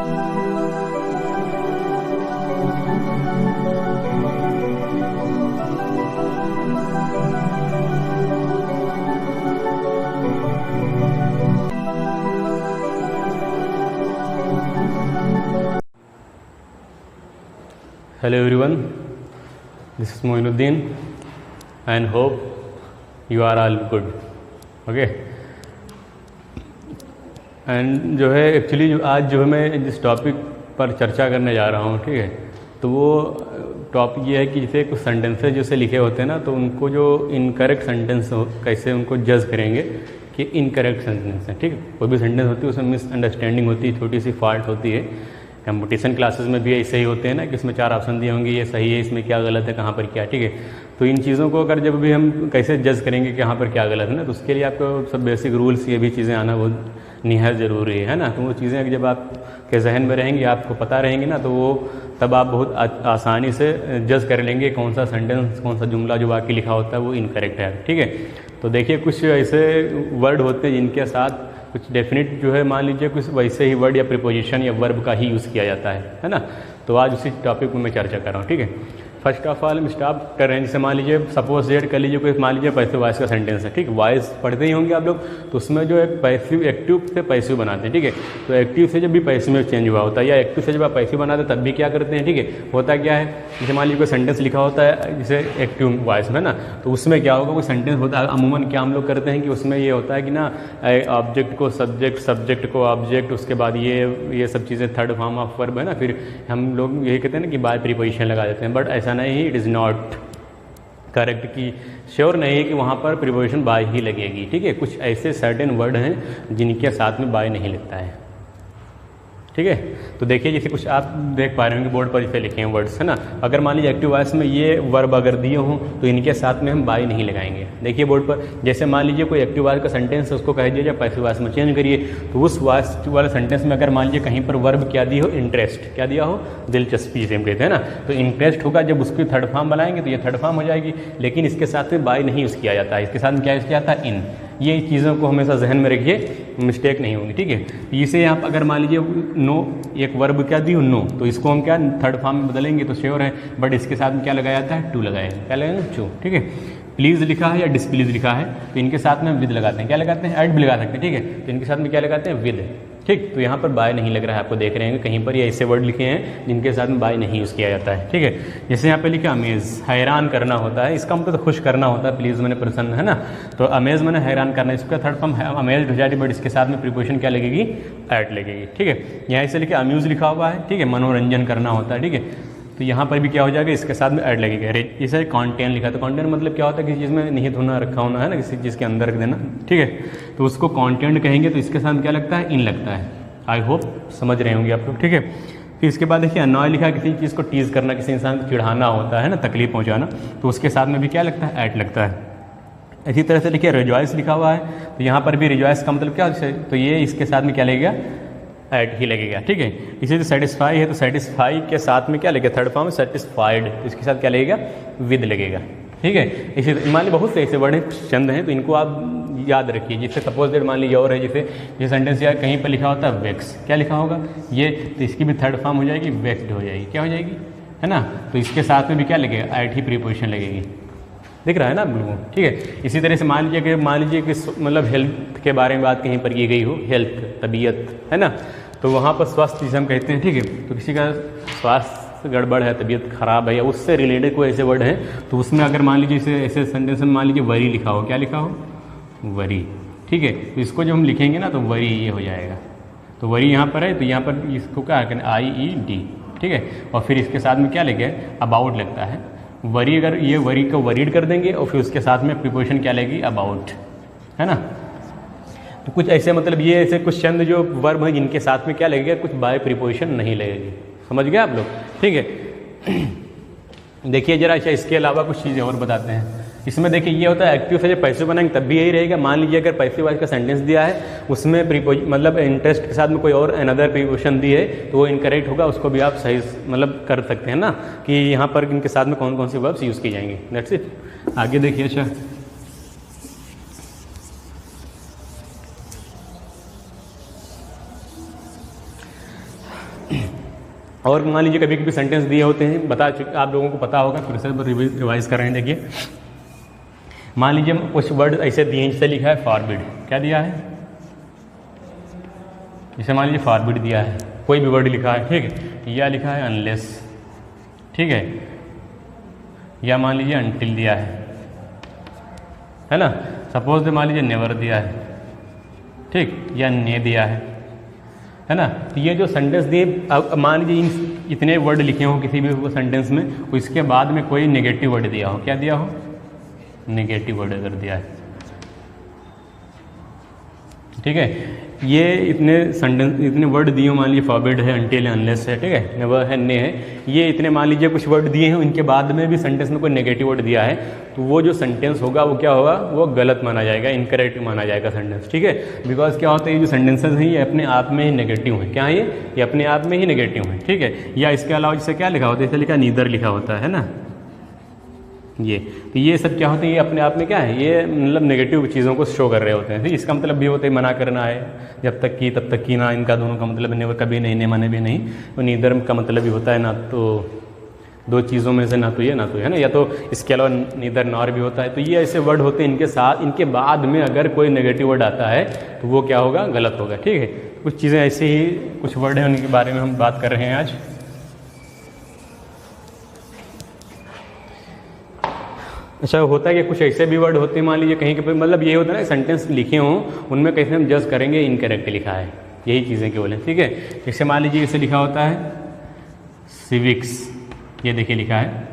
Hello everyone, this is Moinuddin and hope you are all good. Okay. And जो है actually जो आज जो है मैं जिस टॉपिक पर चर्चा करने जा रहा हूँ, ठीक है, तो वो टॉपिक ये है कि जैसे कुछ सेंटेंसेस जैसे लिखे होते हैं ना, तो उनको जो इनकरेक्ट सेंटेंस हो कैसे उनको जज करेंगे कि इनकरेक्ट सेंटेंस है, ठीक है। कोई भी सेंटेंस होती है उसमें मिसअंडरस्टैंडिंग होती है, छोटी सी फॉल्ट होती है। कंपटीशन क्लासेस में भी ऐसे ही होते हैं ना कि इसमें 4 ऑप्शन दिए होंगे, ये सही है, इसमें क्या गलत है, कहाँ पर क्या, ठीक है। तो इन चीज़ों को अगर जब भी हम कैसे जज करेंगे कि यहाँ पर क्या गलत है ना, तो उसके लिए आपको सब बेसिक रूल्स ये भी चीज़ें आना बहुत निहायत ज़रूरी है ना। तो वो चीज़ें जब आपके जहन में रहेंगी, आपको पता रहेंगी ना, तो वो तब आप बहुत आसानी से जज कर लेंगे कौन सा सेंटेंस, कौन सा जुमला जो वाक्य लिखा होता है वो इनकरेक्ट है, ठीक है। तो देखिए कुछ ऐसे वर्ड होते हैं जिनके साथ कुछ डेफिनेट जो है, मान लीजिए कुछ वैसे ही वर्ड या प्रीपोजिशन या वर्ब का ही यूज़ किया जाता है ना। तो आज उसी टॉपिक में मैं चर्चा कर रहा हूँ, ठीक है। फर्स्ट ऑफ ऑल हम स्टार्ट कर रहे हैं, जैसे मान लीजिए सपोज डेट कर लीजिए कोई, मान लीजिए पैसिव वॉइस का सेंटेंस है, ठीक है। वॉइस पढ़ते ही होंगे आप लोग, तो उसमें जो एक पैसिव एक्टिव से पैसिव बनाते हैं, ठीक है। तो एक्टिव से जब भी पैसिव में चेंज हुआ होता है, या एक्टिव से जब आप पैसिव बनाते हैं तब भी क्या करते हैं, ठीक है। होता क्या है, जैसे मान लीजिए कोई सेंटेंस लिखा होता है जैसे एक्टिव वॉइस में ना, तो उसमें क्या होगा, कोई सेंटेंस होता है, अमूमन क्या हम लोग करते हैं कि उसमें ये होता है कि ना ऑब्जेक्ट को सब्जेक्ट, सब्जेक्ट को ऑब्जेक्ट, उसके बाद ये सब चीज़ें थर्ड फॉर्म ऑफ वर्ब है ना, फिर हम लोग यही कहते हैं ना कि बाय प्रीपोजिशन लगा देते हैं, बट ऐसा नहीं, इट इज़ नॉट करेक्ट कि श्योर नहीं है कि वहाँ पर प्रीपोजिशन बाय ही लगेगी, ठीक है। कुछ ऐसे सर्टेन वर्ड हैं जिनके साथ में बाय नहीं लगता है, ठीक है। तो देखिए जैसे कुछ आप देख पा रहे होंगे बोर्ड पर जैसे लिखे हैं वर्ड्स, है ना। अगर मान लीजिए एक्टिव वॉइस में ये वर्ब अगर दिए हों तो इनके साथ में हम बाय नहीं लगाएंगे। देखिए बोर्ड पर, जैसे मान लीजिए कोई एक्टिव वॉइस का सेंटेंस है, उसको कह दीजिए पैसिव वॉइस में चेंज करिए, तो उस वॉइस वाले सेंटेंस में अगर मान लीजिए कहीं पर वर्ब क्या दिया हो, इंटरेस्ट, क्या दिया हो, दिलचस्पी जिसे हम कहते हैं ना, तो इंटरेस्ट होगा, जब उसकी थर्ड फॉर्म बनाएंगे तो ये थर्ड फॉर्म हो जाएगी, लेकिन इसके साथ में बाय नहीं यूज़ किया जाता है, इसके साथ में क्या यूज़ किया जाता है, इन। ये चीज़ों को हमेशा जहन में रखिए, मिस्टेक नहीं होगी, ठीक है। इसे आप अगर मान लीजिए नो, एक वर्ब क्या दी हो, नो, तो इसको हम क्या थर्ड फॉर्म में बदलेंगे तो श्योर है, बट इसके साथ में क्या लगाया जाता है, टू लगाया, क्या लगाएंगे, टू, ठीक है। प्लीज़ लिखा है या डिसप्लीज लिखा है तो इनके साथ में विद लगाते हैं, क्या लगाते हैं, ऐड भी लगा सकते हैं, ठीक है। तो इनके साथ में क्या लगाते हैं, विद, ठीक। तो यहाँ पर बाय नहीं लग रहा है, आपको देख रहे हैं कहीं पर ये ऐसे वर्ड लिखे हैं जिनके साथ में बाय नहीं यूज़ किया जाता है, ठीक है। जैसे यहाँ पे लिखा अमेज, हैरान करना होता है, इसका मतलब तो खुश करना होता है, प्लीज़ मैंने प्रसन्न, है ना। तो अमेज मैंने हैरान करना, इसका थर्ड फॉर्म अमेज हो जाएगी, बट इसके साथ में प्रीपोजिशन क्या लगेगी, ऐड लगेगी, ठीक है। यहाँ से लिखा अम्यूज़ लिखा हुआ है, ठीक है, मनोरंजन करना होता है, ठीक है। तो यहाँ पर भी क्या हो जाएगा, इसके साथ में ऐड लगेगा। इसे कॉन्टेंट लिखा, तो कॉन्टेंट मतलब क्या होता है, किसी चीज़ में निहित होना, रखा होना, है ना, किसी चीज़ के अंदर रख देना, ठीक है। तो उसको कॉन्टेंट कहेंगे, तो इसके साथ क्या लगता है, इन लगता है। आई होप समझ रहे होंगे आप लोग, ठीक है। फिर इसके बाद देखिए अनॉय लिखा, किसी चीज़ को टीज़ करना, किसी इंसान को चिढ़ाना होता है ना, तकलीफ पहुँचाना, तो उसके साथ में भी क्या लगता है, ऐड लगता है। इसी तरह से देखिए रिजॉइस लिखा हुआ है, तो यहाँ पर भी रिजॉइस का मतलब क्या है, तो ये इसके साथ में क्या लगेगा, ऐड ही लगेगा, ठीक है। इसी से सेटिस्फाई है, तो सेटिस्फाई के साथ में क्या लगेगा, थर्ड फॉर्म में सेटिस्फाइड, इसके साथ क्या लगेगा, विद लगेगा, ठीक है। इसी मान लीजिए बहुत से ऐसे वर्ड चंद हैं, तो इनको आप याद रखिए। जैसे सपोज दैट मान लीजिए और है, जैसे ये सेंटेंस या कहीं पर लिखा होता है वेक्स, क्या लिखा होगा ये, तो इसकी भी थर्ड फॉर्म हो जाएगी, वेक्स्ड हो जाएगी, क्या हो जाएगी, है ना। तो इसके साथ में भी क्या लगेगा, ऐड ही प्रीपोजिशन लगेगी, दिख रहा है ना बिल्कुल, ठीक है। इसी तरह से मान लीजिए कि मतलब हेल्थ के बारे में बात कहीं पर की गई हो, हेल्थ, तबीयत, है ना, तो वहाँ पर स्वास्थ्य जिसे हम कहते हैं, ठीक है। तो किसी का स्वास्थ्य गड़बड़ है, तबीयत खराब है, या उससे रिलेटेड कोई ऐसे वर्ड हैं, तो उसमें अगर मान लीजिए ऐसे सेंटेंस में मान लीजिए वरी लिखा हो, क्या लिखा हो, वरी, ठीक है। तो इसको जब हम लिखेंगे ना तो वरी ये हो जाएगा, तो वरी यहाँ पर है, तो यहाँ पर इसको क्या करें, IED, ठीक है। और फिर इसके साथ में क्या लगे, अबाउट लगता है, वरी, अगर ये वरी को वरीड कर देंगे और फिर उसके साथ में प्रीपोजिशन क्या लगेगी, अबाउट, है ना। तो कुछ ऐसे मतलब ये ऐसे कुछ चंद जो वर्ब हैं जिनके साथ में क्या लगेगा, कुछ बाय प्रीपोजिशन नहीं लगेगी, समझ गए आप लोग, ठीक है। देखिए जरा, अच्छा इसके अलावा कुछ चीज़ें और बताते हैं। इसमें देखिए ये होता है एक्टिव से जब पैसिव बनाएंगे तब भी यही रहेगा। मान लीजिए अगर पैसिव वॉइस का सेंटेंस दिया है, उसमें मतलब इंटरेस्ट के साथ में कोई और अनदर प्रीपोजिशन दी है, तो वो इनकरेक्ट होगा, उसको भी आप सही मतलब कर सकते हैं ना, कि यहाँ पर इनके साथ में कौन कौन सी वर्ब्स यूज़ की जाएंगी। That's it. आगे देखिए, अच्छा और मान लीजिए कभी कभी सेंटेंस दिए होते हैं, आप लोगों को पता होगा, फिर से रिवाइज कर रहे हैं। देखिए मान लीजिए कुछ वर्ड ऐसे दिए हैं, जैसे लिखा है फॉरबिड, क्या दिया है, जैसे मान लीजिए फॉरबिड दिया है, कोई भी वर्ड लिखा है, ठीक है, या लिखा है अनलेस, ठीक है, या मान लीजिए अनटिल दिया है ना। सपोज मान लीजिए नेवर दिया है, ठीक, या ने दिया है ना। तो ये जो सेंटेंस दिए, अब मान लीजिए इतने वर्ड लिखे हों किसी भी सेंटेंस में, उसके बाद में कोई नेगेटिव वर्ड दिया हो, क्या दिया हो, नेगेटिव वर्ड अगर दिया है, ठीक है। ये इतने वर्ड दिए हो, मान लीजिए फॉरबिड है, अनटिल है, अनलेस है, ठीक है, नेवर है, ने है, ये इतने मान लीजिए कुछ वर्ड दिए हैं, उनके बाद में भी सेंटेंस में कोई नेगेटिव वर्ड दिया है, तो वो जो सेंटेंस होगा वो क्या होगा, वो गलत माना जाएगा, इनकरेक्ट माना जाएगा सेंटेंस, ठीक है। बिकॉज क्या होता है, ये जो सेंटेंसेस हैं ये अपने आप में ही नेगेटिव हैं, क्या है ये अपने आप में ही नेगेटिव हैं, ठीक है। या इसके अलावा जैसे क्या लिखा होता है, जैसे लिखा नीदर लिखा होता है ना, ये तो ये सब क्या होते हैं, ये अपने आप में क्या है, ये मतलब नेगेटिव चीज़ों को शो कर रहे होते हैं। इसका मतलब भी होता है मना करना है, जब तक की तब तक की ना, इनका दोनों का मतलब नेवर कभी नहीं, ने माने भी नहीं। तो नीदर का मतलब भी होता है ना तो दो चीज़ों में से ना तो ये ना तो है ना, या तो इसके अलावा नीदर नॉर भी होता है। तो ये ऐसे वर्ड होते हैं, इनके साथ इनके बाद में अगर कोई नेगेटिव वर्ड आता है तो वो क्या होगा, गलत होगा, ठीक है। कुछ चीज़ें ऐसे ही कुछ वर्ड हैं उनके बारे में हम बात कर रहे हैं आज। अच्छा होता है कि कुछ ऐसे भी वर्ड होते हैं, मान लीजिए कहीं के मतलब ये होता है ना, सेंटेंस लिखे हों उनमें कैसे हम जज करेंगे इनकरेक्ट लिखा है, यही चीज़ें केवल हैं, ठीक है। जैसे मान लीजिए इसे लिखा होता है सिविक्स, ये देखिए लिखा है,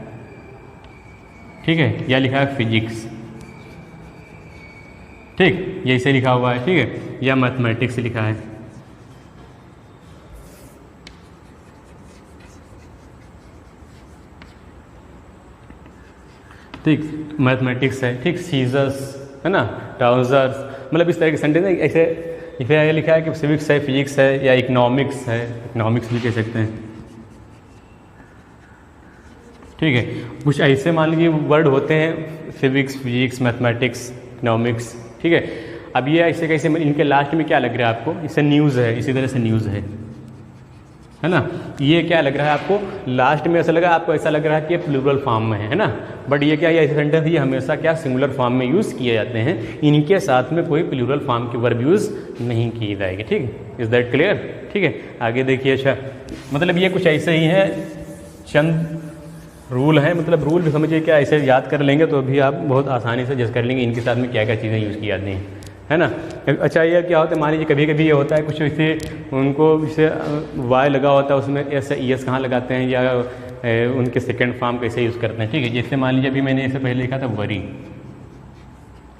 ठीक है, या लिखा है फिजिक्स, ठीक, ये इसे लिखा हुआ है, ठीक है, या मैथमेटिक्स लिखा है, ठीक, मैथमेटिक्स है, ठीक, सीजर्स है ना, ट्राउजर्स, मतलब इस तरह के सेंटेंस है। ऐसे ये लिखा है कि सिविक्स है, फिजिक्स है, या इकोनॉमिक्स है, इकोनॉमिक्स भी कह सकते हैं, ठीक है। कुछ ऐसे मान लीजिए वर्ड होते हैं, सिविक्स, फिजिक्स, मैथमेटिक्स, इकोनॉमिक्स, ठीक है। अब ये ऐसे कैसे, इनके लास्ट में क्या लग रहा है आपको, इससे न्यूज़ है, इसी तरह से न्यूज़ है ना। ये क्या लग रहा है आपको, लास्ट में ऐसा लगा, आपको ऐसा लग रहा है कि ये प्लूरल फॉर्म में है ना, बट ये क्या है, ऐसे सेंटेंस ये हमेशा क्या सिंगुलर फॉर्म में यूज़ किए जाते हैं, इनके साथ में कोई प्लूरल फॉर्म की वर्ब यूज़ नहीं की जाएगी, ठीक है। इज़ दैट क्लियर, ठीक है। आगे देखिए, अच्छा मतलब ये कुछ ऐसे ही है, चंद रूल है, मतलब रूल भी समझिए क्या, ऐसे याद कर लेंगे तो भी आप बहुत आसानी से जज कर लेंगे इनके साथ में क्या क्या चीज़ें यूज़ की जाती हैं, है ना। अच्छा ये क्या होता है, मान लीजिए कभी कभी ये होता है कुछ ऐसे उनको जैसे वाई लगा होता है, उसमें ऐसे ईएस कहाँ लगाते हैं, या उनके सेकंड फॉर्म कैसे यूज़ करते हैं, ठीक है। जैसे मान लीजिए अभी मैंने इससे पहले लिखा था वरी,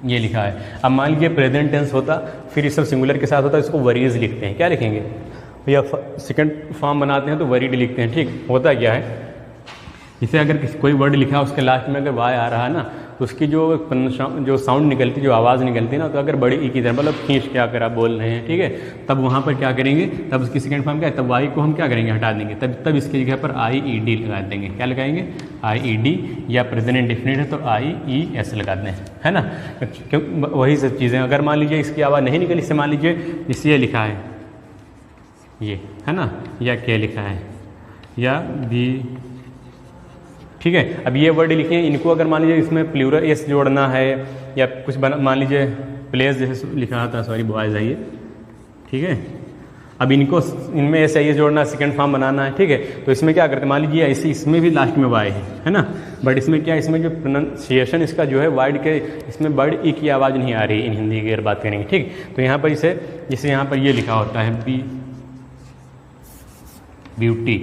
ये लिखा है। अब मान लीजिए प्रेजेंट टेंस होता, फिर इस सब सिंगुलर के साथ होता है, इसको वरीज लिखते हैं, क्या लिखेंगे, या सेकंड फॉर्म बनाते हैं तो वरीड लिखते हैं, ठीक। होता क्या है, जैसे अगर कोई वर्ड लिखा है उसके लास्ट में अगर वाई आ रहा है ना, तो उसकी जो साउंड निकलती, जो आवाज़ निकलती है ना, तो अगर बड़ी ई की तरह मतलब खींच के अगर आप बोल रहे हैं, ठीक है, तब वहाँ पर क्या करेंगे, तब उसकी सेकंड फॉर्म क्या है, तब वाई को हम क्या करेंगे, हटा देंगे, तब इसकी जगह पर IED लगा देंगे, क्या लगाएंगे, IED, या प्रेजेंट इंडेफिनिट है तो IES लगाते हैं, है ना। क्यों, वही सब चीज़ें। अगर मान लीजिए इसकी आवाज़ नहीं निकली, इससे मान लीजिए इससे लिखा है ये, है ना, या क्या लिखा है, या भी, ठीक है। अब ये वर्ड लिखे हैं, इनको अगर मान लीजिए इसमें प्लूरल एस जोड़ना है, या कुछ मान लीजिए प्लेस जैसे लिखा था, सॉरी बॉयज़ है ये, ठीक है। अब इनको इनमें ऐसे ये जोड़ना, सेकंड फॉर्म बनाना है, ठीक है। तो इसमें क्या करते हैं, मान लीजिए ऐसे इसमें भी लास्ट में वाई है ना, बट इसमें क्या, इसमें जो प्रोनाउंसिएशन इसका जो है वर्ड के, इसमें वर्ड ई की आवाज़ नहीं आ रही इन हिंदी की अगर बात करेंगे, ठीक। तो यहाँ पर इसे जैसे यहाँ पर ये लिखा होता है ब्यूटी,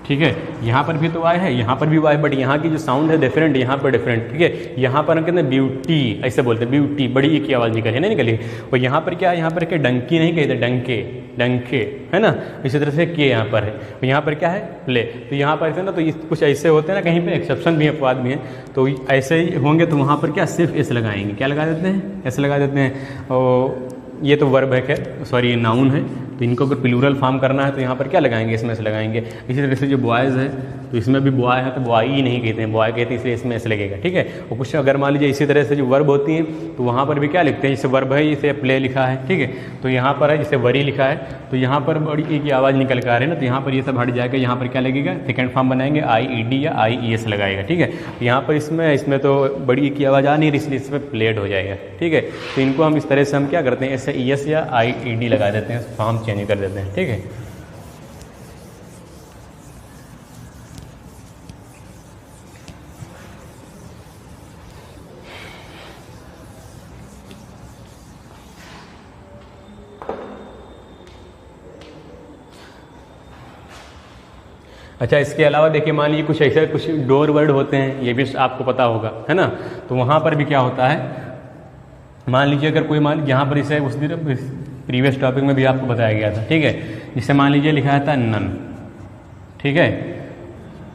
ठीक है। यहाँ पर भी तो वाई है, यहाँ पर भी वाई, बट यहाँ की जो साउंड है डिफरेंट, यहाँ पर डिफरेंट, ठीक है। यहाँ पर कहते हैं ब्यूटी, ऐसे बोलते हैं ब्यूटी, बड़ी ई की आवाज़ निकली नहीं निकली। और यहाँ पर क्या है, यहाँ पर क्या डंकी नहीं कहते, डंके, डंके, है ना। इसी तरह से के यहाँ पर है, और यहाँ पर क्या है प्ले। तो यहाँ पर है ना, तो कुछ ऐसे होते हैं ना, कहीं पर एक्सेप्शन भी है, अपवाद भी है। तो ऐसे ही होंगे तो वहाँ पर क्या सिर्फ एस लगाएंगे, क्या लगा देते हैं, एस लगा देते हैं। और ये तो वर्ब है, खैर सॉरी ये नाउन है, तो इनको अगर प्लूरल फॉर्म करना है तो यहाँ पर क्या लगाएंगे, इसमें से लगाएंगे। इसी तरह से जो बॉयज़ है तो इसमें भी बॉय है तो बॉय ही नहीं कहते हैं, बॉय कहते हैं इसलिए इसमें एस लगेगा, ठीक है। और कुछ अगर मान लीजिए इसी तरह से जो वर्ब होती हैं तो वहाँ पर भी क्या लिखते हैं, जैसे वर्ब है जैसे प्ले लिखा है, ठीक है, तो यहाँ पर है जैसे वरी लिखा है तो यहाँ पर बड़ी एक ही आवाज़ निकल कर आ रही है ना, तो यहाँ पर ये सब हट जाएगा, यहाँ पर क्या लगेगा, सेकेंड फॉर्म बनाएंगे IED या IES लगाएगा, ठीक है। यहाँ पर इसमें तो बड़ी एक ही आवाज़ आ नहीं रही इसलिए इसमें प्लेड हो जाएगा, ठीक है। तो इनको हम इस तरह से हम क्या करते हैं, ऐसे ES या IED लगा देते हैं, फॉर्म चेंज कर देते हैं, ठीक है। अच्छा, इसके अलावा देखिए मान लीजिए कुछ ऐसे कुछ डोर वर्ड होते हैं, ये भी आपको पता होगा, है ना। तो वहाँ पर भी क्या होता है, मान लीजिए अगर कोई यहाँ पर इसे उस दिन प्रीवियस टॉपिक में भी आपको बताया गया था, ठीक है। जिसे मान लीजिए लिखा था नन, ठीक है,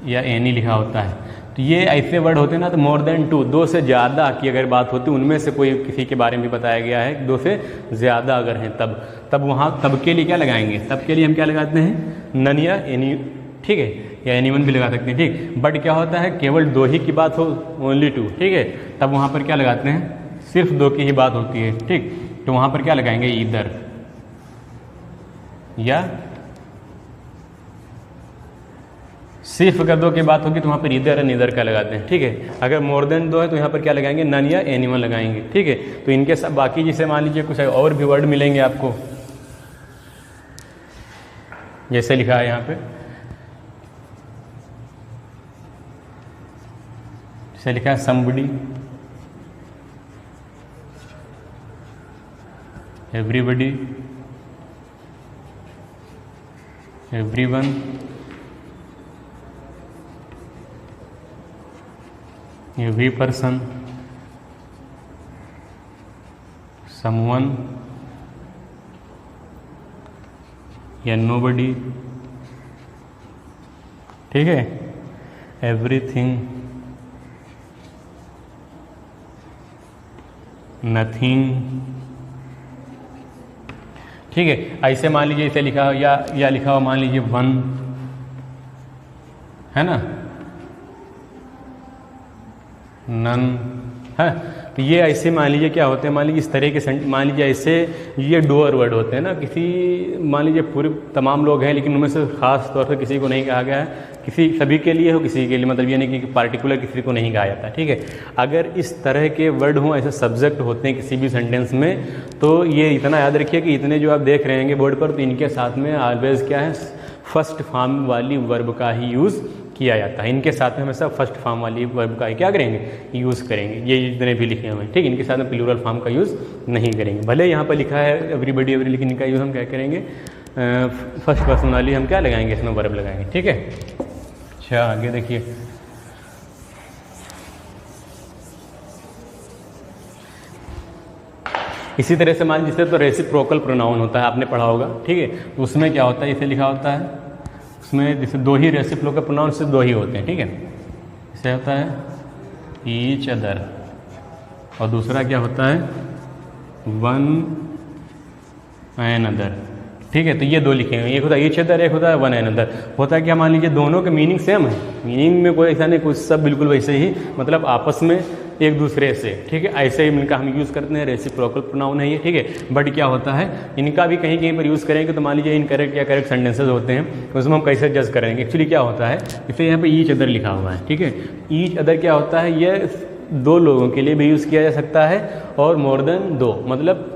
या एनी लिखा होता है, तो ये ऐसे वर्ड होते हैं ना, तो मोर देन 2, 2 से ज़्यादा की अगर बात होती है, उनमें से कोई किसी के बारे में भी बताया गया है, 2 से ज़्यादा अगर हैं तब वहाँ तब के लिए क्या लगाएंगे, तब के लिए हम क्या लगाते हैं, नन या एनी, ठीक है, या एनीवन भी लगा सकते हैं, ठीक। बट क्या होता है, केवल 2 ही की बात हो, ओनली 2, ठीक है, तब वहाँ पर क्या लगाते हैं, सिर्फ 2 की ही बात होती है, ठीक। तो वहाँ पर क्या लगाएंगे, ईदर या सिर्फ अगर 2 की बात होगी तो वहाँ पर ईदर या नीदर का लगाते हैं, ठीक है। अगर मोर देन 2 है तो यहाँ पर क्या लगाएंगे, नन या एनीवन लगाएंगे, ठीक है। तो इनके सब बाकी जैसे मान लीजिए कुछ और भी वर्ड मिलेंगे आपको, जैसे लिखा है यहाँ पे, जैसे लिखा है somebody, everybody, everyone, every person, someone या nobody, ठीक है, everything, नथिंग, ठीक है। ऐसे मान लीजिए इसे लिखा हो या लिखा हो मान लीजिए 1, है ना, नन, है। तो ये ऐसे मान लीजिए क्या होते हैं, मान लीजिए इस तरह के मान लीजिए ऐसे ये डोअर वर्ड होते हैं ना, किसी मान लीजिए पूरे तमाम लोग हैं लेकिन उनमें से खास तौर से किसी को नहीं कहा गया है, किसी सभी के लिए हो, किसी के लिए, मतलब ये नहीं कि पार्टिकुलर किसी को नहीं कहा जाता, ठीक है। अगर इस तरह के वर्ड हों, ऐसे सब्जेक्ट होते हैं किसी भी सेंटेंस में, तो ये इतना याद रखिए कि इतने जो आप देख रहे हैं बोर्ड पर, तो इनके साथ में ऑलवेज क्या है, फर्स्ट फॉर्म वाली वर्ब का ही यूज़ किया जाता है। इनके साथ में हमेशा फर्स्ट फॉर्म वाली वर्ब का ही क्या करेंगे, यूज़ करेंगे। ये जितने भी लिखे हुए हैं, ठीक, इनके साथ में प्लूरल फॉर्म का यूज़ नहीं करेंगे। भले यहाँ पर लिखा है एवरीबडी एवरी, लेकिन इनका यूज़ हम क्या करेंगे, फर्स्ट पर्सन वाली हम क्या लगाएंगे, इसमें वर्ब लगाएंगे, ठीक है। अच्छा, आगे देखिए, इसी तरह से मान जिससे तो रेसिप्रोकल प्रोनाउन होता है, आपने पढ़ा होगा, ठीक है। तो उसमें क्या होता है, इसे लिखा होता है, उसमें जैसे 2 ही रेसिप्रोकल प्रोनाउन से 2 ही होते हैं, ठीक है। इसे होता है ईच अदर, और दूसरा क्या होता है, वन एन अदर, ठीक है। तो ये 2 लिखे हुए, एक होता है ईच अदर, एक होता है वन एन अदर। होता है क्या, मान लीजिए दोनों के मीनिंग सेम है, मीनिंग में कोई ऐसा नहीं, कुछ सब बिल्कुल वैसे ही, मतलब आपस में एक दूसरे से, ठीक है। ऐसे ही इनका हम यूज़ करते हैं, रेसिप्रोकल प्रोनाउन है ये, ठीक है। बट क्या होता है, इनका भी कहीं कहीं पर यूज़ करेंगे तो मान लीजिए इनकरेक्ट या करेक्ट सेंटेंसेज होते हैं, उसमें हम कैसे जज करेंगे। एक्चुअली क्या होता है, इसे यहाँ पे ईच अदर लिखा हुआ है, ठीक है। ईच अदर क्या होता है, ये 2 लोगों के लिए भी यूज़ किया जा सकता है, और मोर देन 2, मतलब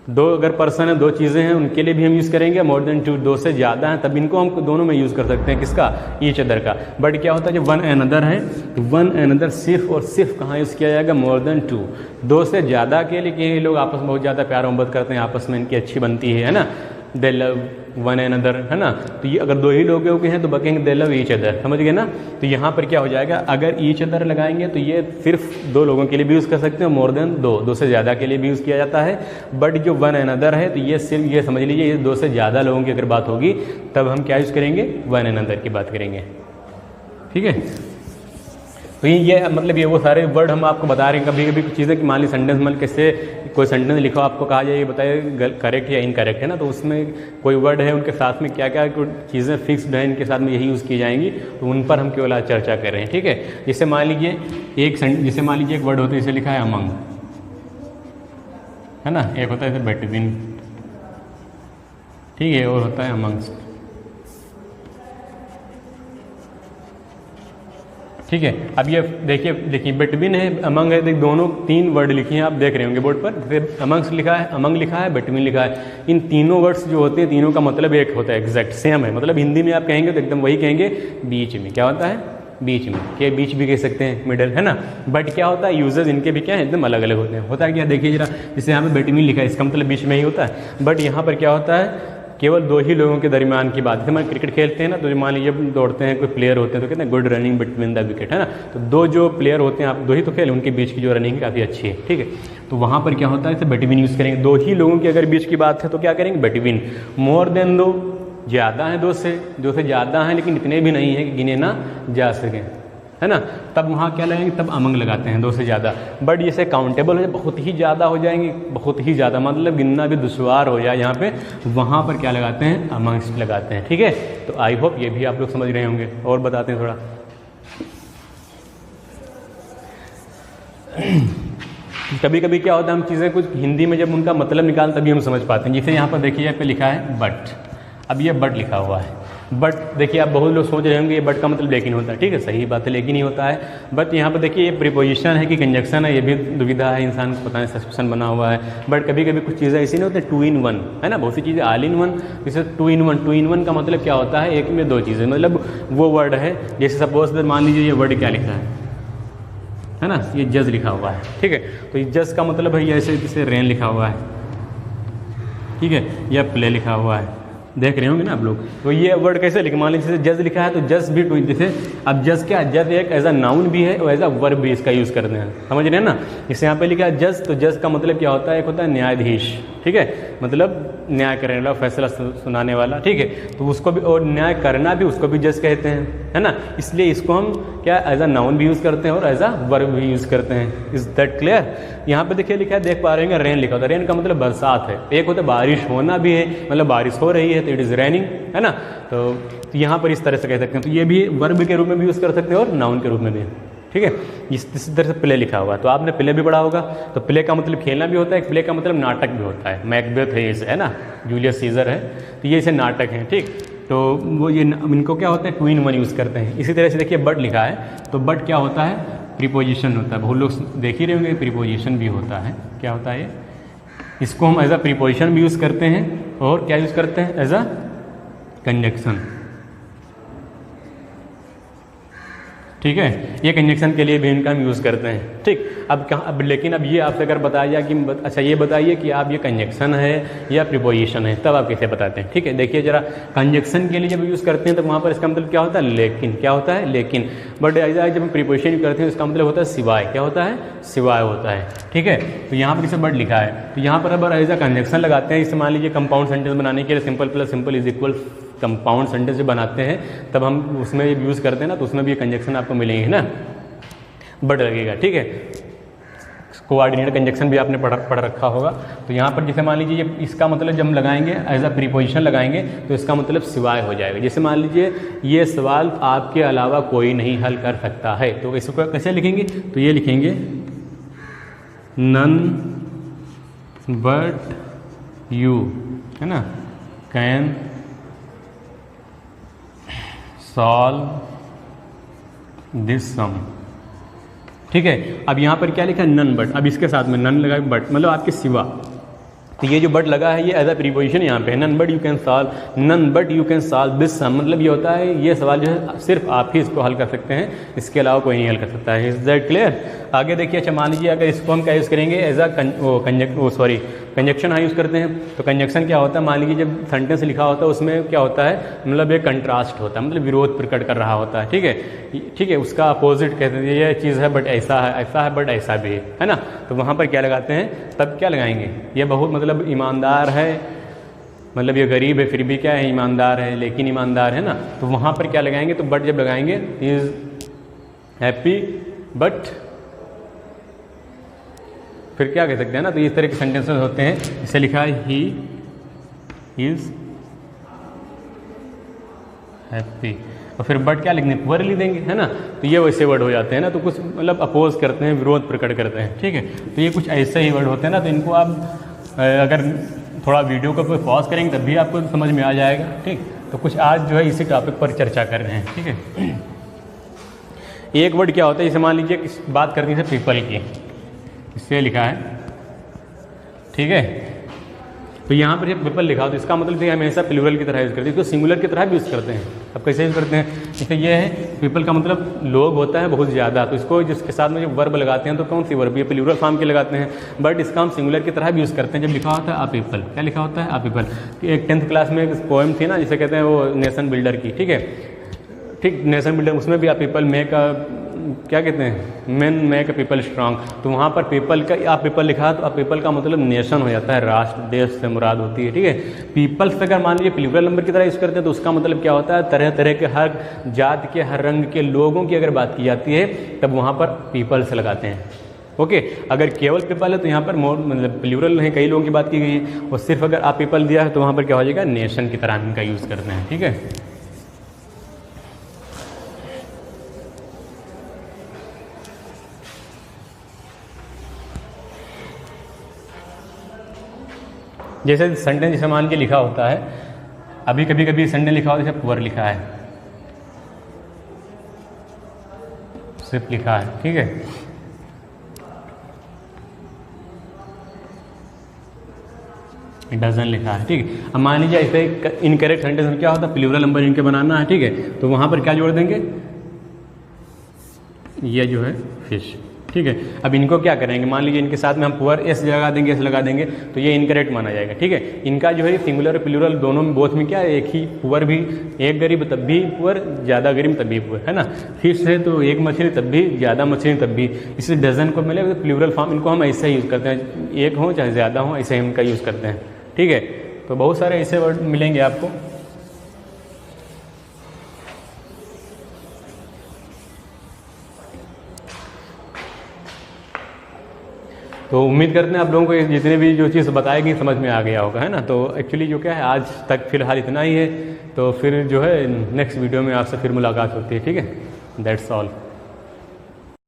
2 अगर पर्सन है, 2 चीज़ें हैं, उनके लिए भी हम यूज़ करेंगे। मोर देन 2, 2 से ज़्यादा हैं, तब इनको हम दोनों में यूज़ कर सकते हैं, किसका, ईच अदर का। बट क्या होता है, जब वन एन अदर है तो वन एन अदर सिर्फ और सिर्फ कहाँ यूज़ किया जाएगा, मोर देन 2, 2 से ज़्यादा के लिए, कि ये लोग आपस में बहुत ज़्यादा प्यार मोहब्बत करते हैं, आपस में इनकी अच्छी बनती है ना, they love one another, है ना। तो ये अगर 2 ही लोग के हैं तो बकेंगे दे लव ईच अदर, समझ गए ना। तो यहाँ पर क्या हो जाएगा, अगर ईच अदर लगाएंगे तो ये सिर्फ 2 लोगों के लिए भी यूज़ कर सकते हैं, मोर देन 2, 2 से ज़्यादा के लिए भी यूज़ किया जाता है। बट जो वन एन अदर है तो ये सिर्फ, ये समझ लीजिए, ये 2 से ज़्यादा लोगों की अगर बात होगी तब हम क्या यूज़ करेंगे, वन एन अदर की बात करेंगे, ठीक है। तो ये मतलब ये वो सारे वर्ड हम आपको बता रहे हैं। कभी कभी कुछ चीज़ें कि मान ली सेंटेंस मतलब कैसे कोई सेंटेंस लिखो, आपको कहा जाए ये बताइए करेक्ट या इनकरेक्ट है ना, तो उसमें कोई वर्ड है उनके साथ में क्या क्या चीज़ें फिक्स्ड हैं, इनके साथ में यही यूज़ की जाएंगी, तो उन पर हम केवल आज चर्चा कर रहे हैं। ठीक है, जैसे मान लीजिए एक वर्ड होता है, इसे लिखा है अमंग, है ना, एक होता है इसे बिटवीन, ठीक है, और होता है अमंग्स्ट। ठीक है, अब ये देखिए बिटवीन है, अमंग है, दोनों 3 वर्ड लिखे हैं, आप देख रहे होंगे बोर्ड पर, फिर अमंग्स लिखा है, अमंग लिखा है, बिटवीन लिखा है। इन तीनों वर्ड्स जो होते हैं, तीनों का मतलब एक होता है, एग्जैक्ट सेम है। मतलब हिंदी में आप कहेंगे तो एकदम वही कहेंगे, बीच में। क्या होता है? बीच में, के बीच भी कह सकते हैं, मिडल, है ना। बट क्या होता है, यूजेस इनके भी क्या है, एकदम अलग अलग होते हैं। होता है क्या, देखिए जरा, जैसे यहाँ पे बिटवीन लिखा है, इसका मतलब बीच में ही होता है। बट यहाँ पर क्या होता है, केवल 2 ही लोगों के दरमियान की बात है। हम क्रिकेट खेलते हैं ना, तो मान लीजिए दौड़ते हैं, कोई प्लेयर होते हैं तो कहते हैं good running between the wicket, है ना। तो 2 जो प्लेयर होते हैं, आप 2 ही तो खेल, उनके बीच की जो रनिंग काफ़ी अच्छी है। ठीक है, तो वहाँ पर क्या होता है, इसे बिटवीन यूज़ करेंगे। 2 ही लोगों की अगर बीच की बात है तो क्या करेंगे, बिटवीन। मोर देन 2, ज़्यादा है 2 से ज़्यादा है लेकिन इतने भी नहीं है कि गिने ना जा सकें, है ना, तब वहाँ क्या लगाएंगे, तब अमंग लगाते हैं, 2 से ज़्यादा। बट जैसे काउंटेबल है, बहुत ही ज़्यादा हो जाएंगे, बहुत ही ज़्यादा मतलब गिनना भी दुश्वार हो जाए यहाँ पे, वहाँ पर क्या लगाते हैं, अमंग्स्ट लगाते हैं। ठीक है, तो आई होप ये भी आप लोग समझ रहे होंगे। और बताते हैं थोड़ा। कभी कभी क्या होता है, हम चीज़ें कुछ हिंदी में जब उनका मतलब निकालते तभी हम समझ पाते हैं। जैसे यहाँ पर देखिए, यहाँ पे लिखा है बट, अब ये बट लिखा हुआ है। बट देखिए, आप बहुत लोग सोच रहे होंगे ये बट का मतलब लेकिन होता है। ठीक है, सही बात है, लेकिन ही होता है। बट यहाँ पर देखिए, ये प्रीपोजिशन है कि कंजक्शन है, ये भी दुविधा है, इंसान को पता है, सस्पेंशन बना हुआ है। बट कभी कभी कुछ चीज़ें ऐसी नहीं होती, 2 in 1, है ना, बहुत सी चीज़ें ऑल इन वन, जैसे 2 in 1। 2 in 1 का मतलब क्या होता है, एक में 2 चीज़ें, मतलब वो वर्ड है, जैसे सपोज मान लीजिए ये वर्ड क्या लिखा है ना, ये जज लिखा हुआ है। ठीक है, तो ये जज का मतलब है, ऐसे जैसे रेन लिखा हुआ है, ठीक है, या प्ले लिखा हुआ है, देख रहे होंगे ना आप लोग। तो ये वर्ड कैसे लिखे, मान लीजिए जैसे जज लिखा है तो जज भी 2, जैसे अब जज क्या है, जज एक एज अ नाउन भी है और एज अ वर्ब भी इसका यूज़ करते हैं, समझ रहे हैं ना। जैसे यहाँ पे लिखा है जज, तो जज का मतलब क्या होता है, एक होता है न्यायाधीश, ठीक है, मतलब न्याय करने वाला, फैसला सुनाने वाला। ठीक है, तो उसको भी, और न्याय करना भी, उसको भी जज कहते हैं, है ना। इसलिए इसको हम क्या एज अ नाउन भी यूज़ करते हैं और एज अ वर्ब भी यूज़ करते हैं। Is that clear. यहाँ पे देखिए लिखा है, देख पा रहे हैं, रेन लिखा होता है। रेन का मतलब बरसात है। एक होता है बारिश होना भी है, मतलब बारिश हो रही है तो इट इज़ रेनिंग, है ना। तो यहाँ पर इस तरह से कह सकते हैं। तो ये भी वर्ब के रूप में भी यूज़ कर सकते हैं और नाउन के रूप में भी। ठीक है, इस तरह से प्ले लिखा हुआ, तो आपने प्ले भी पढ़ा होगा। तो प्ले का मतलब खेलना भी होता है, प्ले का मतलब नाटक भी होता है। मैकबेथ है ना, जूलियस सीजर है, तो ये इसे नाटक हैं। ठीक, तो वो ये इनको क्या होता है, 2 in 1 यूज़ करते हैं। इसी तरह से देखिए बट लिखा है, तो बट क्या होता है, प्रीपोजिशन होता है। बहुत लोग देख ही रहे होंगे, प्रीपोजिशन भी होता है। क्या होता है, इसको हम एज अ प्रीपोजिशन भी यूज़ करते हैं और क्या यूज़ करते हैं, एज अ कंजक्शन। ठीक है, ये कंजक्शन के लिए भी इनका हम यूज़ करते हैं। ठीक, अब लेकिन अब ये आपसे अगर बताया जाए कि अच्छा ये बताइए कि आप ये कंजक्शन है या प्रीपोजिशन है, तब आप कैसे बताते हैं। ठीक है, देखिए जरा, कंजक्शन के लिए जब यूज़ करते हैं तो वहाँ पर इसका मतलब क्या होता है, लेकिन। क्या होता है, लेकिन। बट जब हम प्रीपोजिशन यूज करते हैं इसका मतलब होता है सिवाय। क्या होता है, सिवाय होता है। ठीक है, तो यहाँ पर इसे बट लिखा है, तो यहाँ पर अब एज अ कंजक्शन लगाते हैं। इसे मान लीजिए कंपाउंड सेंटेंस बनाने के लिए simple plus simple is equal compound sentence जो बनाते हैं, तब हम उसमें यूज़ करते हैं ना, तो उसमें भी ये कंजक्शन आपको मिलेंगे ना, बट लगेगा। ठीक है, कोऑर्डिनेट कंजक्शन भी आपने पढ़ रखा होगा। तो यहाँ पर जैसे मान लीजिए इसका मतलब जब हम लगाएंगे एज अ प्रीपोजिशन लगाएंगे तो इसका मतलब सिवाय हो जाएगा। जैसे मान लीजिए ये सवाल आपके अलावा कोई नहीं हल कर सकता है, तो इसको कैसे लिखेंगे, तो ये लिखेंगे नन बट यू, है ना, कैन सॉल्व दिस सम। ठीक है, अब यहाँ पर क्या लिखा है, नन बट। अब इसके साथ में नन लगा, बट मतलब आपके सिवा। तो ये जो बट लगा है ये एज अ प्रीपोजिशन यहाँ पे है, none but you can solve, none but you can solve this sum, मतलब ये होता है ये सवाल जो है सिर्फ आप ही इसको हल कर सकते हैं, इसके अलावा कोई नहीं हल कर सकता है। Is that clear. आगे देखिए, अच्छा मान लीजिए अगर इसको हम क्या यूज़ करेंगे, एज अ कंजक्शन हाँ यूज़ करते हैं। तो कंजक्शन क्या होता है, मान लीजिए जब सेंटेंस लिखा होता है उसमें क्या होता है, मतलब एक कंट्रास्ट होता है, मतलब विरोध प्रकट कर रहा होता है। ठीक है, उसका अपोजिट कहते हैं, ये चीज़ है बट ऐसा है बट ऐसा भी है ना। तो वहाँ पर क्या लगाते हैं, तब क्या लगाएंगे, ये बहुत मतलब ईमानदार है, मतलब ये गरीब है फिर भी क्या है, ईमानदार है, लेकिन ईमानदार है ना। तो वहाँ पर क्या लगाएंगे, तो बट जब लगाएंगे इज हैप्पी बट, फिर क्या कह सकते हैं ना, तो इस तरह के सेंटेंसेस होते हैं। इसे लिखा है ही इज़ हैप्पी, और फिर बट क्या लिखने, पुअर लिख देंगे, है ना। तो ये वैसे वर्ड हो जाते हैं ना, तो कुछ मतलब अपोज करते हैं, विरोध प्रकट करते हैं, ठीक है। तो ये कुछ ऐसे ही वर्ड होते हैं ना, तो इनको आप अगर थोड़ा वीडियो को पॉज करेंगे तब भी आपको समझ में आ जाएगा, ठीक। तो कुछ आज जो है इसी टॉपिक पर चर्चा कर रहे हैं, ठीक है। एक वर्ड क्या होता है, जैसे मान लीजिए बात करनी है पीपल की, इससे लिखा है, ठीक है। तो यहाँ पर जब पीपल लिखा हो तो इसका मतलब है हमेशा प्लूरल की तरह यूज़ करते हैं, इसको सिंगुलर की तरह भी यूज़ करते हैं। अब कैसे यूज़ करते हैं, जैसे ये है पीपल का मतलब लोग होता है बहुत ज़्यादा, तो इसको जिसके साथ में जब वर्ब लगाते हैं तो कौन सी वर्ब, ये प्लूरल फॉर्म के लगाते हैं, बट इसका हम सिंगुलर की तरह भी यूज़ करते हैं। जब लिखा होता है आ पीपल, क्या लिखा होता है आ पीपल। एक 10th क्लास में एक पोएम थी ना, जिसे कहते हैं वो नेशन बिल्डर की, ठीक है, ठीक, नेशन बिल्डर, उसमें भी आ पीपल मेक अ, क्या कहते हैं, main make a people strong. तो वहाँ पर पीपल का आप पीपल लिखा तो आप पीपल का मतलब नेशन हो जाता है, राष्ट्र, देश से मुराद होती है, ठीक है। पीपल्स अगर मान लीजिए प्लूरल नंबर की तरह यूज़ करते हैं तो उसका मतलब क्या होता है, तरह तरह के हर जात के हर रंग के लोगों की अगर बात की जाती है तब वहाँ पर पीपल्स लगाते हैं, ओके। अगर केवल पीपल है तो यहाँ पर मोर मतलब प्लूरल है, कई लोगों की बात की गई है, और सिर्फ अगर आप पीपल दिया है तो वहाँ पर क्या हो जाएगा, नेशन की तरह इनका यूज़ करते हैं, ठीक है। जैसे सेंटेंस जैसे मान के लिखा होता है, अभी कभी कभी सेंटेंस लिखा होता है जैसे पुअर लिखा है, सिर्फ लिखा है, ठीक है। डजन लिखा है, ठीक है। अब मान लीजिए ऐसे इनकरेक्ट सेंटेंस में क्या होता है, प्लूरल नंबर इनके बनाना है, ठीक है। तो वहाँ पर क्या जोड़ देंगे, ये जो है फिश, ठीक है। अब इनको क्या करेंगे, मान लीजिए इनके साथ में हम पुअर एस लगा देंगे, एस लगा देंगे, तो ये इनकरेक्ट माना जाएगा, ठीक है। इनका जो है सिंगुलर प्लूरल दोनों में, बोथ में क्या है, एक ही पुअर भी, एक गरीब तब भी पुअर, ज़्यादा गरीब तब भी पुअर, है ना। फिश है तो एक मछली तब भी, ज़्यादा मछली तब भी। इसलिए डजन को मिले तो प्लूरल फॉर्म इनको हम ऐसे यूज़ करते हैं, एक हो चाहे ज़्यादा हो, ऐसे हम इनका यूज़ करते हैं, ठीक है। तो बहुत सारे ऐसे वर्ड मिलेंगे आपको। तो उम्मीद करते हैं आप लोगों को जितने भी जो चीज़ बताएगी समझ में आ गया होगा, है ना। तो एक्चुअली जो क्या है आज तक फ़िलहाल इतना ही है, तो फिर जो है नेक्स्ट वीडियो में आपसे फिर मुलाकात होती है, ठीक है। That's all.